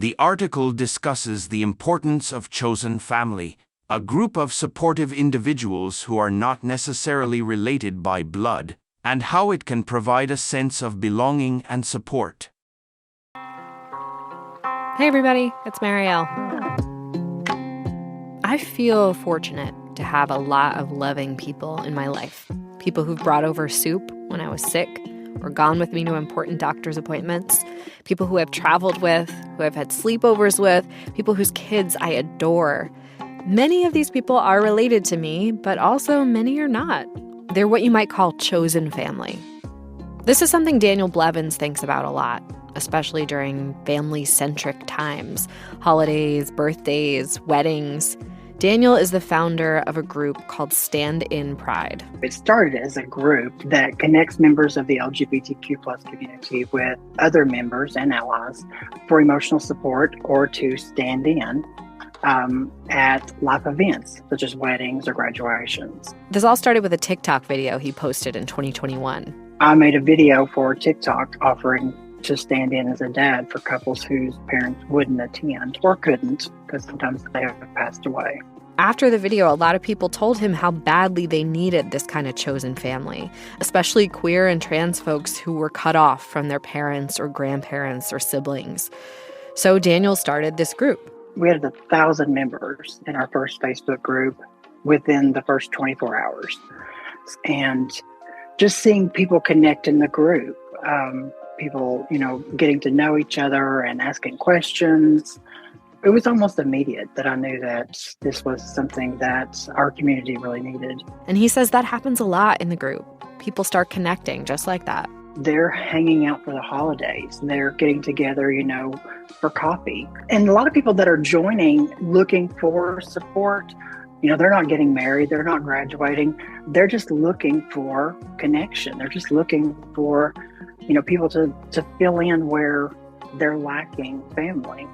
The article discusses the importance of chosen family, a group of supportive individuals who are not necessarily related by blood, and how it can provide a sense of belonging and support. Hey everybody, it's Marielle. I feel fortunate to have a lot of loving people in my life. People who've brought over soup when I was sick or gone with me to important doctor's appointments. People who I've traveled with, who I've had sleepovers with, people whose kids I adore. Many of these people are related to me, but also many are not. They're what you might call chosen family. This is something Daniel Blevins thinks about a lot, especially during family-centric times, holidays, birthdays, weddings. Daniel is the founder of a group called Stand in Pride. It started as a group that connects members of the LGBTQ plus community with other members and allies for emotional support or to stand in at life events such as weddings or graduations. This all started with a TikTok video he posted in 2021. I made a video for TikTok offering to stand in as a dad for couples whose parents wouldn't attend or couldn't because sometimes they have passed away. After the video, a lot of people told him how badly they needed this kind of chosen family, especially queer and trans folks who were cut off from their parents or grandparents or siblings. So Daniel started this group. We had 1,000 members in our first Facebook group within the first 24 hours. And just seeing people connect in the group, people, getting to know each other and asking questions, it was almost immediate that I knew that this was something that our community really needed. And he says that happens a lot in the group. People start connecting just like that. They're hanging out for the holidays. They're getting together, for coffee. And a lot of people that are joining looking for support, they're not getting married. They're not graduating. They're just looking for connection. They're just looking for, people to fill in where they're lacking family.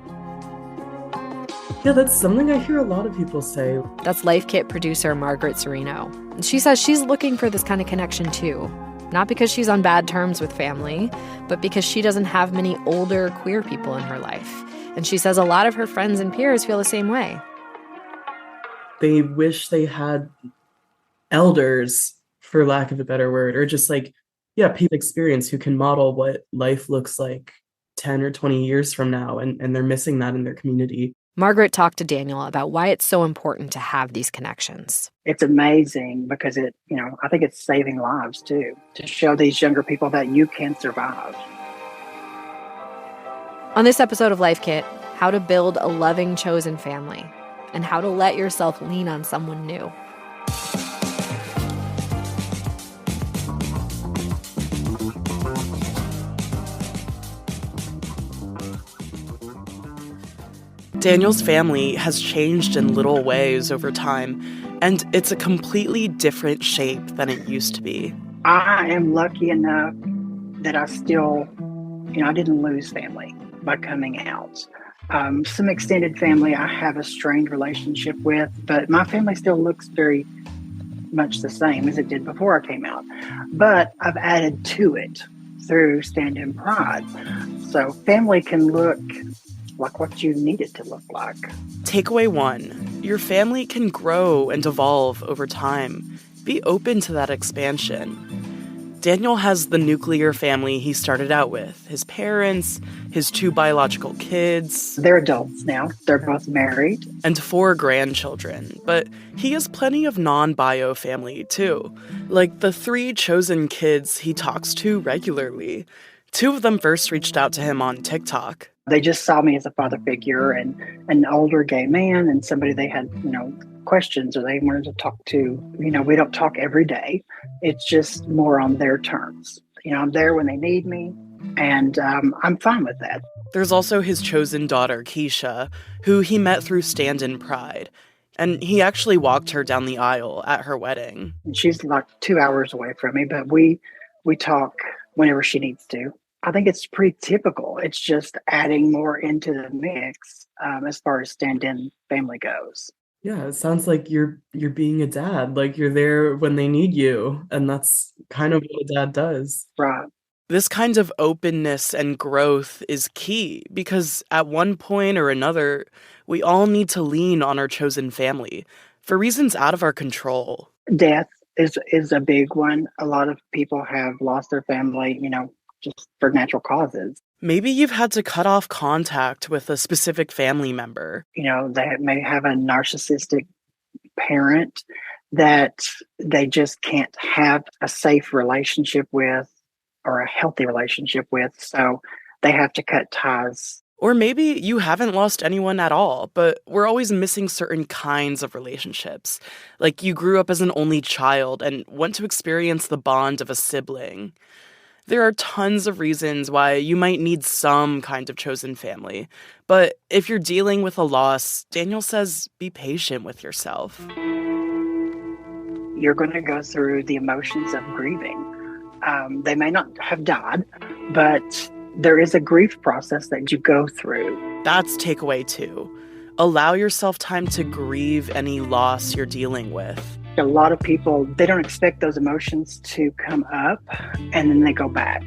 Yeah, that's something I hear a lot of people say. That's Life Kit producer Margaret Serino. And she says she's looking for this kind of connection too. Not because she's on bad terms with family, but because she doesn't have many older queer people in her life. And she says a lot of her friends and peers feel the same way. They wish they had elders, for lack of a better word, or just people experience who can model what life looks like 10 or 20 years from now, and they're missing that in their community. Margaret talked to Daniel about why it's so important to have these connections. It's amazing because I think it's saving lives too, to show these younger people that you can survive. On this episode of Life Kit, how to build a loving chosen family and how to let yourself lean on someone new. Daniel's family has changed in little ways over time, and it's a completely different shape than it used to be. I am lucky enough that I still, I didn't lose family by coming out. Some extended family I have a strained relationship with, but my family still looks very much the same as it did before I came out. But I've added to it through Stand in Pride. So family can look like what you need it to look like. Takeaway 1, your family can grow and evolve over time. Be open to that expansion. Daniel has the nuclear family he started out with, his parents, his 2 biological kids. They're adults now. They're both married. And 4 grandchildren. But he has plenty of non-bio family, too. Like the 3 chosen kids he talks to regularly. 2 of them first reached out to him on TikTok. They just saw me as a father figure and an older gay man and somebody they had, questions or they wanted to talk to. We don't talk every day. It's just more on their terms. I'm there when they need me, and I'm fine with that. There's also his chosen daughter, Keisha, who he met through Stand in Pride. And he actually walked her down the aisle at her wedding. She's like 2 hours away from me, but we talk whenever she needs to. I think it's pretty typical. It's just adding more into the mix as far as stand-in family goes. Yeah, it sounds like you're being a dad, like you're there when they need you. And that's kind of what a dad does. Right. This kind of openness and growth is key because at one point or another, we all need to lean on our chosen family for reasons out of our control. Death is a big one. A lot of people have lost their family, just for natural causes. Maybe you've had to cut off contact with a specific family member. They may have a narcissistic parent that they just can't have a safe relationship with or a healthy relationship with, so they have to cut ties. Or maybe you haven't lost anyone at all, but we're always missing certain kinds of relationships. Like you grew up as an only child and want to experience the bond of a sibling. There are tons of reasons why you might need some kind of chosen family. But if you're dealing with a loss, Daniel says be patient with yourself. You're going to go through the emotions of grieving. They may not have died, but there is a grief process that you go through. That's takeaway 2. Allow yourself time to grieve any loss you're dealing with. A lot of people, they don't expect those emotions to come up, and then they go back,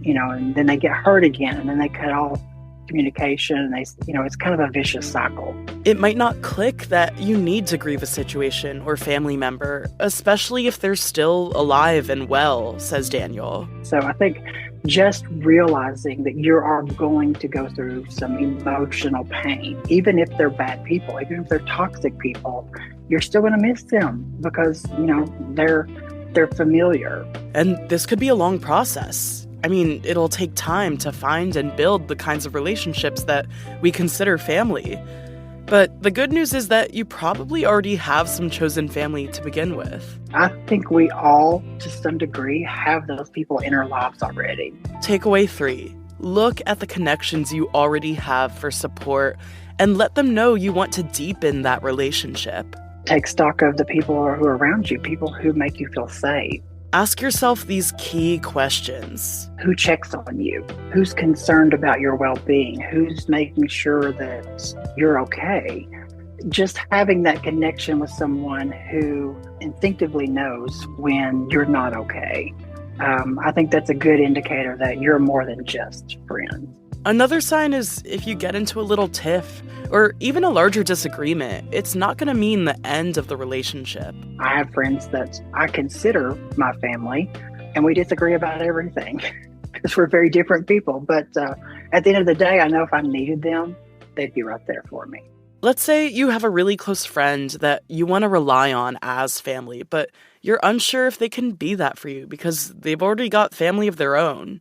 and then they get hurt again, and then they cut off communication, and it's kind of a vicious cycle. It might not click that you need to grieve a situation or family member, especially if they're still alive and well, says Daniel. So I think just realizing that you are going to go through some emotional pain, even if they're bad people, even if they're toxic people, you're still going to miss them because, they're familiar. And this could be a long process. I mean, it'll take time to find and build the kinds of relationships that we consider family. But the good news is that you probably already have some chosen family to begin with. I think we all, to some degree, have those people in our lives already. Takeaway 3. Look at the connections you already have for support and let them know you want to deepen that relationship. Take stock of the people who are around you, people who make you feel safe. Ask yourself these key questions. Who checks on you? Who's concerned about your well-being? Who's making sure that you're okay? Just having that connection with someone who instinctively knows when you're not okay. I think that's a good indicator that you're more than just friends. Another sign is if you get into a little tiff or even a larger disagreement, it's not going to mean the end of the relationship. I have friends that I consider my family, and we disagree about everything because we're very different people. But at the end of the day, I know if I needed them, they'd be right there for me. Let's say you have a really close friend that you want to rely on as family, but you're unsure if they can be that for you because they've already got family of their own.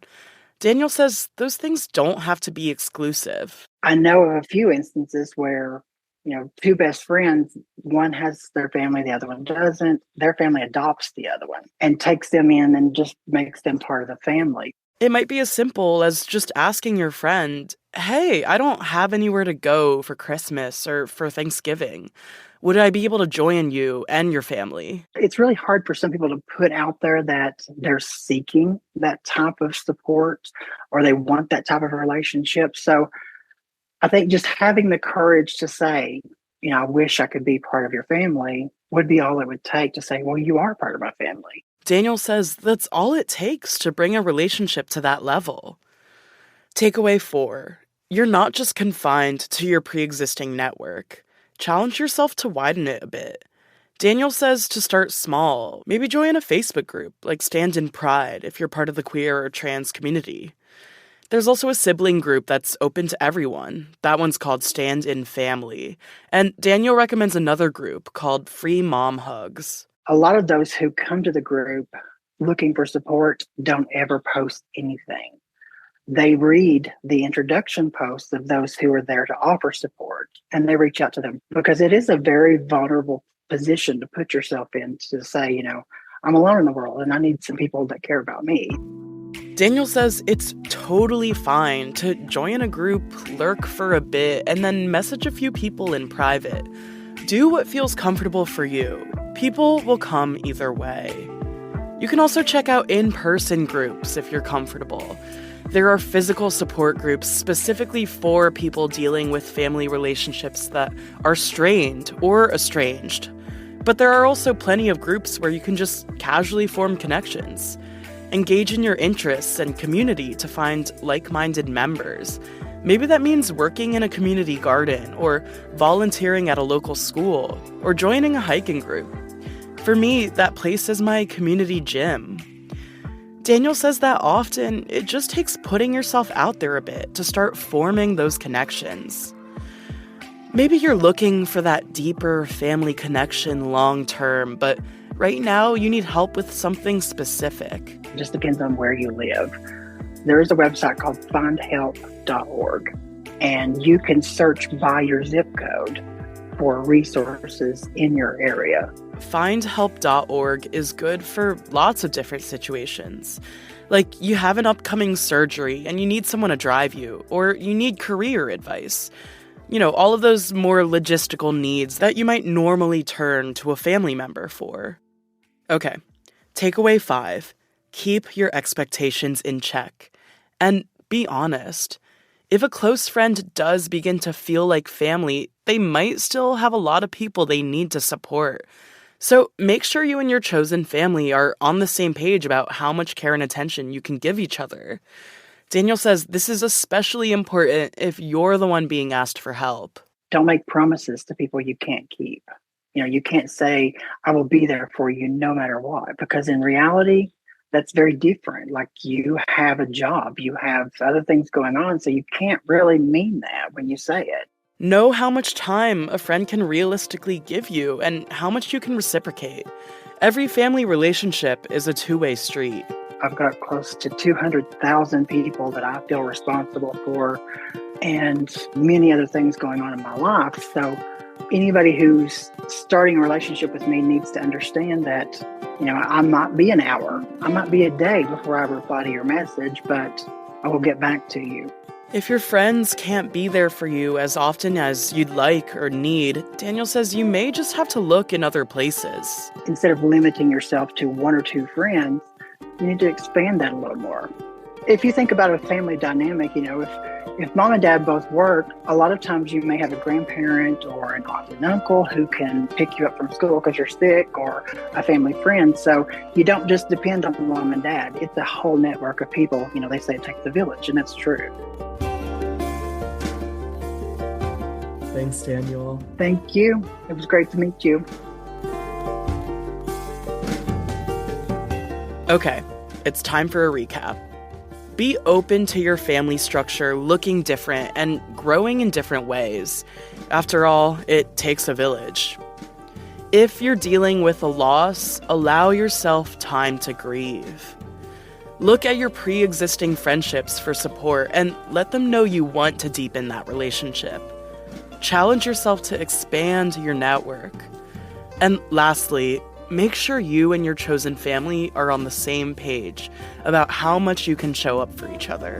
Daniel says those things don't have to be exclusive. I know of a few instances where, two best friends, one has their family, the other one doesn't. Their family adopts the other one and takes them in and just makes them part of the family. It might be as simple as just asking your friend, hey, I don't have anywhere to go for Christmas or for Thanksgiving. Would I be able to join you and your family? It's really hard for some people to put out there that they're seeking that type of support or they want that type of relationship. So I think just having the courage to say, I wish I could be part of your family would be all it would take to say, well, you are part of my family. Daniel says that's all it takes to bring a relationship to that level. Takeaway 4. You're not just confined to your pre-existing network. Challenge yourself to widen it a bit. Daniel says to start small. Maybe join a Facebook group like Stand in Pride if you're part of the queer or trans community. There's also a sibling group that's open to everyone. That one's called Stand in Family. And Daniel recommends another group called Free Mom Hugs. A lot of those who come to the group looking for support don't ever post anything. They read the introduction posts of those who are there to offer support, and they reach out to them because it is a very vulnerable position to put yourself in to say, I'm alone in the world and I need some people that care about me. Daniel says it's totally fine to join a group, lurk for a bit, and then message a few people in private. Do what feels comfortable for you. People will come either way. You can also check out in-person groups if you're comfortable. There are physical support groups specifically for people dealing with family relationships that are strained or estranged. But there are also plenty of groups where you can just casually form connections. Engage in your interests and community to find like-minded members. Maybe that means working in a community garden, or volunteering at a local school, or joining a hiking group. For me, that place is my community gym. Daniel says that often it just takes putting yourself out there a bit to start forming those connections. Maybe you're looking for that deeper family connection long term, but right now you need help with something specific. It just depends on where you live. There is a website called findhelp.org, and you can search by your zip code for resources in your area. Findhelp.org is good for lots of different situations. Like you have an upcoming surgery and you need someone to drive you, or you need career advice. You know, all of those more logistical needs that you might normally turn to a family member for. Okay, takeaway 5. Keep your expectations in check. And be honest. If a close friend does begin to feel like family, they might still have a lot of people they need to support. So make sure you and your chosen family are on the same page about how much care and attention you can give each other. Daniel says this is especially important if you're the one being asked for help. Don't make promises to people you can't keep. You know, you can't say, I will be there for you no matter what, because in reality, that's very different. Like you have a job, you have other things going on, so you can't really mean that when you say it. Know how much time a friend can realistically give you and how much you can reciprocate. Every family relationship is a two-way street. I've got close to 200,000 people that I feel responsible for, and many other things going on in my life. So anybody who's starting a relationship with me needs to understand that, you know, I might be an hour, I might be a day before I reply to your message, but I will get back to you. If your friends can't be there for you as often as you'd like or need, Daniel says you may just have to look in other places. Instead of limiting yourself to one or two friends, you need to expand that a little more. If you think about a family dynamic, you know, if mom and dad both work, a lot of times you may have a grandparent or an aunt and uncle who can pick you up from school because you're sick, or a family friend. So you don't just depend on mom and dad. It's a whole network of people. You know, they say it takes a village, and that's true. Thanks, Daniel. Thank you. It was great to meet you. Okay, it's time for a recap. Be open to your family structure looking different and growing in different ways. After all, it takes a village. If you're dealing with a loss, allow yourself time to grieve. Look at your pre-existing friendships for support and let them know you want to deepen that relationship. Challenge yourself to expand your network. And lastly, make sure you and your chosen family are on the same page about how much you can show up for each other.